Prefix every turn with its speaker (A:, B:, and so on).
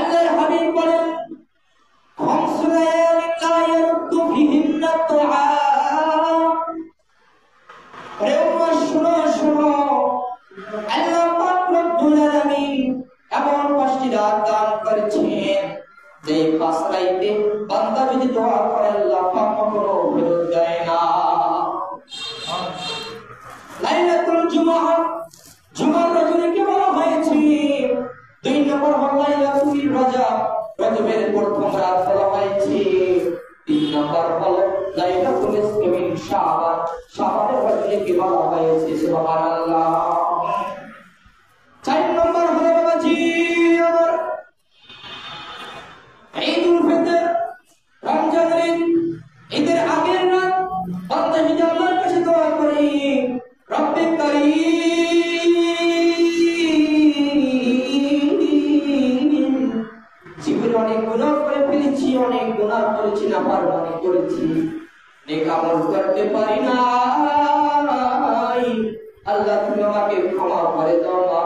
A: আল্লাহর হাবিব বলেন এমন 5টি রাত দান করেছেন যে 5 রাতে বান্দা যদি দোয়া করে আল্লাহ পাক কখনো ফেরত দেয় না। লাইলাতুল জুমআহ জুমার রজনীকে বলা হয়েছে। 2 নম্বর হলো লাইলাতুল রজব, রজবের প্রথম রাত বলা হয়েছে। 3 নম্বর হলো লাইলাতুল ইসমিন শাবান, শাবানের রজনীকে বলা হয়েছে। সুবহানাল্লাহ। 4 নম্বর হলো বাবাজি আমার ঈদুল ফিতর, রমজানের ঈদ, ঈদের আগের রাত বান্দা যদি আল্লাহর কাছে দোয়া করে রব্বে কারীম, জীবনে অনেক গুনাহ করে ফেলেছি, অনেক গুনাহ করেছি, নাফরমানি করেছি, নেক আমল করতে পারি না, আল্লাহ তুমি আমাকে ক্ষমা করে দাও।